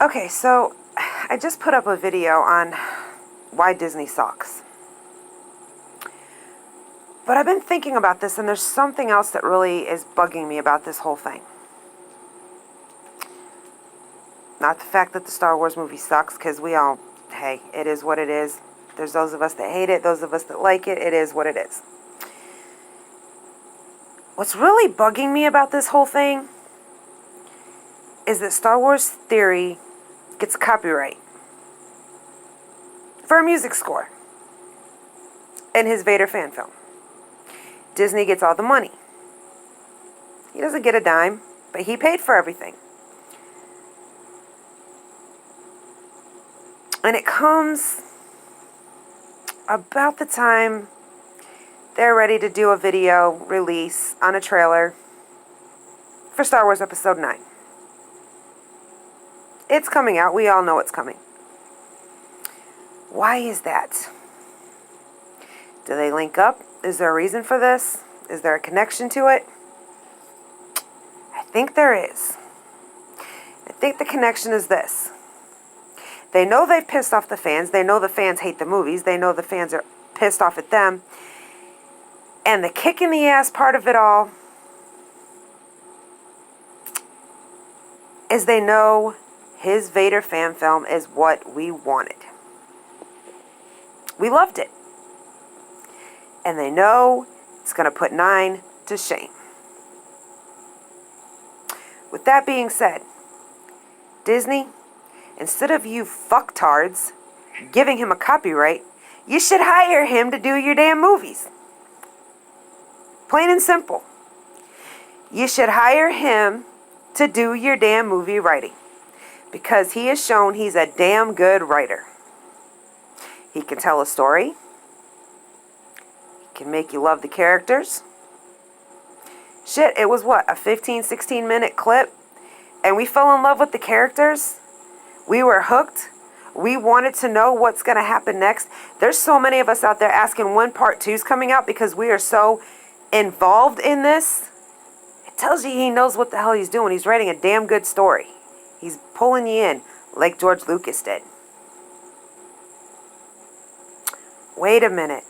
Okay, so I just put up a video on why Disney sucks. But I've been thinking about this, and there's something else that really is bugging me about this whole thing. Not the fact that the Star Wars movie sucks, because hey, it is what it is. There's those of us that hate it, those of us that like it. It is what it is. What's really bugging me about this whole thing is that Star Wars Theory gets copyright for a music score in his Vader fan film. Disney gets all the money. He doesn't get a dime, but he paid for everything. And it comes about the time they're ready to do a video release on a trailer for Star Wars Episode 9. It's coming out. We all know it's coming. Why is that? Do they link up? Is there a reason for this? Is there a connection to it? I think there is. I think the connection is this. They know they've pissed off the fans. They know the fans hate the movies. They know the fans are pissed off at them. And the kick in the ass part of it all is they know his Vader fan film is what we wanted. We loved it. And they know it's going to put 9 to shame. With that being said, Disney, instead of you fucktards giving him a copyright, you should hire him to do your damn movies. Plain and simple. You should hire him to do your damn movie writing. Because he has shown he's a damn good writer. He can tell a story. He can make you love the characters. Shit, it was what, a 15, 16 minute clip? And we fell in love with the characters. We were hooked. We wanted to know what's going to happen next. There's so many of us out there asking when part 2 is coming out because we are so involved in this. It tells you he knows what the hell he's doing. He's writing a damn good story. He's pulling you in like George Lucas did. Wait a minute.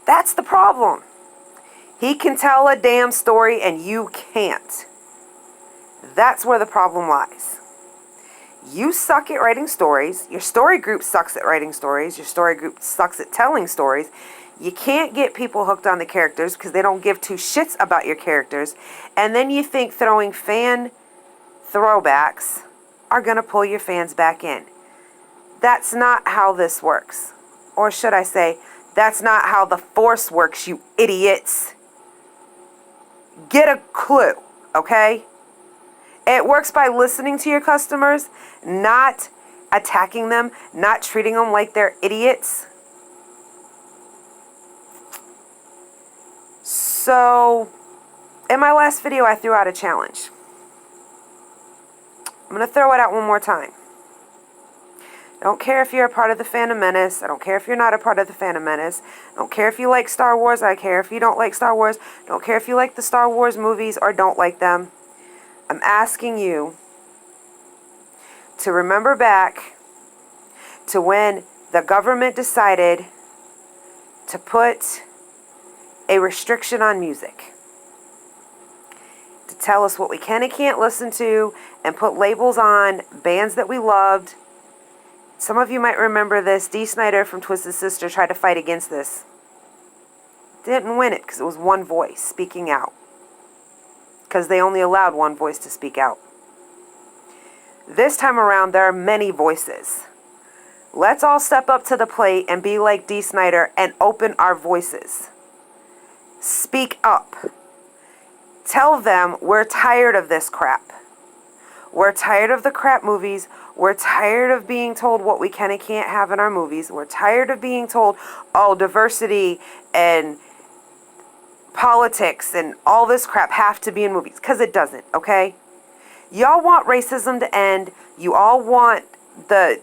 That's the problem. He can tell a damn story and you can't. That's where the problem lies. You suck at writing stories. Your story group sucks at writing stories. Your story group sucks at telling stories. You can't get people hooked on the characters because they don't give two shits about your characters. And then you think throwing fan throwbacks are going to pull your fans back in. That's not how this works. Or should I say, that's not how the Force works, you idiots. Get a clue, okay? It works by listening to your customers, not attacking them, not treating them like they're idiots. So, in my last video, I threw out a challenge. I'm going to throw it out one more time. I don't care if you're a part of the Phantom Menace. I don't care if you're not a part of the Phantom Menace. I don't care if you like Star Wars. I care if you don't like Star Wars. I don't care if you like the Star Wars movies or don't like them. I'm asking you to remember back to when the government decided to put a restriction on music. To tell us what we can and can't listen to and put labels on bands that we loved. Some of you might remember this. Dee Snider from Twisted Sister tried to fight against this. Didn't win it because it was one voice speaking out. Because they only allowed one voice to speak out. This time around, there are many voices. Let's all step up to the plate and be like Dee Snider and open our voices. Speak up. Tell them we're tired of this crap. We're tired of the crap movies. We're tired of being told what we can and can't have in our movies. We're tired of being told, oh, diversity and politics and all this crap have to be in movies. Because it doesn't, okay? Y'all want racism to end. You all want the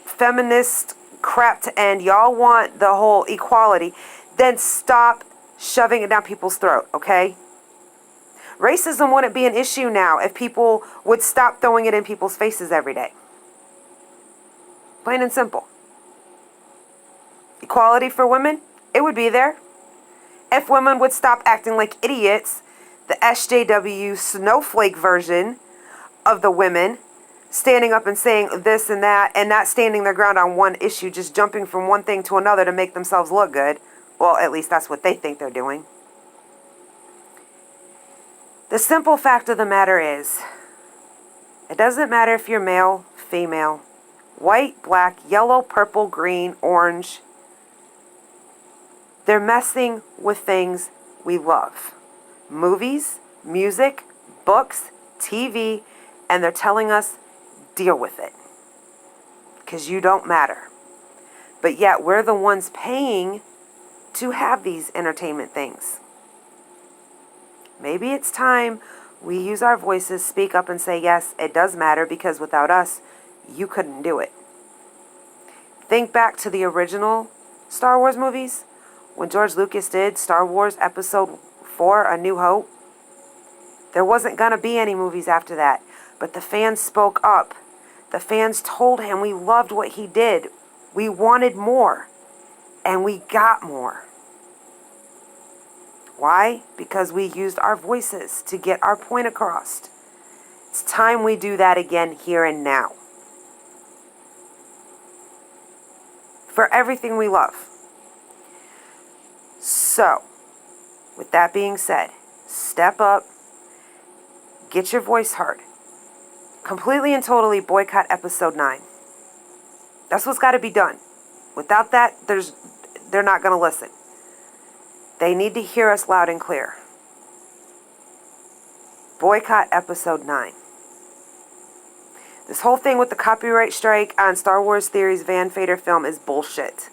feminist crap to end. Y'all want the whole equality. Then stop shoving it down people's throat, okay? Racism wouldn't be an issue now if people would stop throwing it in people's faces every day. Plain and simple. Equality for women, it would be there. If women would stop acting like idiots, the SJW snowflake version of the women, standing up and saying this and that, and not standing their ground on one issue, just jumping from one thing to another to make themselves look good. Well, at least that's what they think they're doing. The simple fact of the matter is, it doesn't matter if you're male, female, white, black, yellow, purple, green, orange. They're messing with things we love. Movies, music, books, TV, and they're telling us, deal with it. Because you don't matter. But yet we're the ones paying to have these entertainment things. Maybe it's time we use our voices, speak up and say, yes, it does matter, because without us, you couldn't do it. Think back to the original Star Wars movies. When George Lucas did Star Wars Episode 4, A New Hope, there wasn't going to be any movies after that. But the fans spoke up. The fans told him we loved what he did. We wanted more. And we got more. Why? Because we used our voices to get our point across. It's time we do that again here and now. For everything we love. So, with that being said, step up, get your voice heard. Completely and totally boycott Episode 9. That's what's got to be done. Without that, they're not going to listen. They need to hear us loud and clear. Boycott Episode 9. This whole thing with the copyright strike on Star Wars Theory's Van Vader film is bullshit.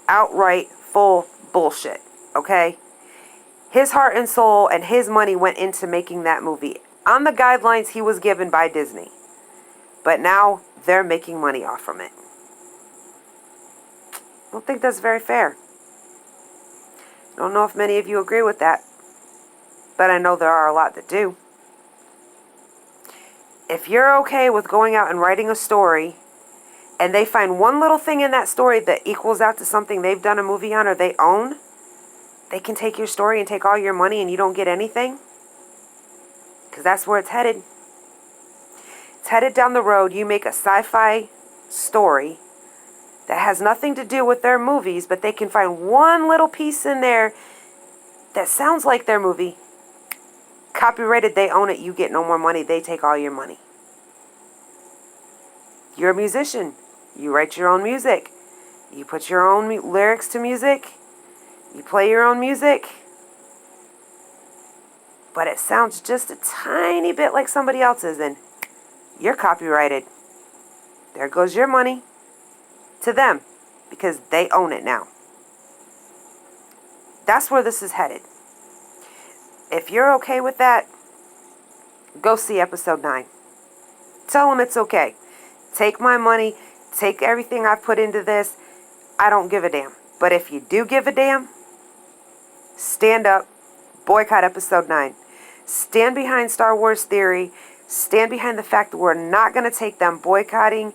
Outright, full bullshit. Okay? His heart and soul and his money went into making that movie on the guidelines he was given by Disney. But now they're making money off from it. I don't think that's very fair. I don't know if many of you agree with that, but I know there are a lot that do. If you're okay with going out and writing a story, and they find one little thing in that story that equals out to something they've done a movie on or they own, they can take your story and take all your money and you don't get anything. Because that's where it's headed. It's headed down the road. You make a sci-fi story that has nothing to do with their movies, but they can find one little piece in there that sounds like their movie. Copyrighted, they own it, you get no more money, they take all your money. You're a musician. You write your own music. You put your own lyrics to music. You play your own music. But it sounds just a tiny bit like somebody else's, and you're copyrighted. There goes your money to them, because they own it now. That's where this is headed. If you're okay with that, go see Episode 9. Tell them it's okay. Take my money. Take everything I've put into this. I don't give a damn. But if you do give a damn, stand up. Boycott Episode 9. Stand behind Star Wars Theory. Stand behind the fact that we're not going to take them boycotting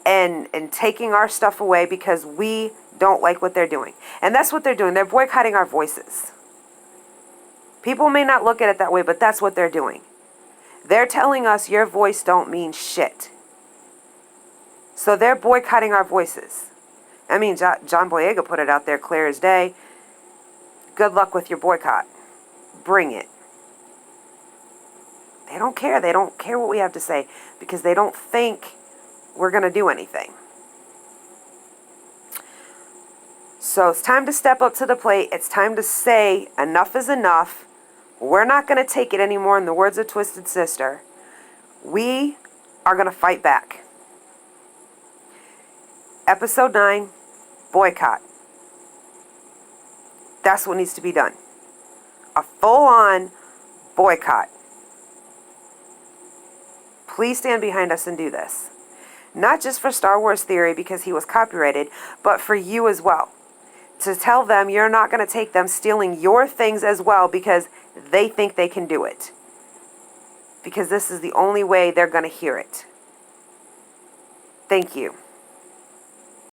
and taking our stuff away because we don't like what they're doing. And that's what they're doing. They're boycotting our voices. People may not look at it that way, but that's what they're doing. They're telling us your voice don't mean shit. So they're boycotting our voices. I mean, John Boyega put it out there clear as day. Good luck with your boycott. Bring it. They don't care. They don't care what we have to say because they don't think we're going to do anything. So it's time to step up to the plate. It's time to say enough is enough. We're not going to take it anymore, in the words of Twisted Sister. We are going to fight back. Episode 9, boycott. That's what needs to be done. A full-on boycott. Please stand behind us and do this. Not just for Star Wars Theory because he was copyrighted, but for you as well. To tell them you're not going to take them stealing your things as well because they think they can do it. Because this is the only way they're going to hear it. Thank you.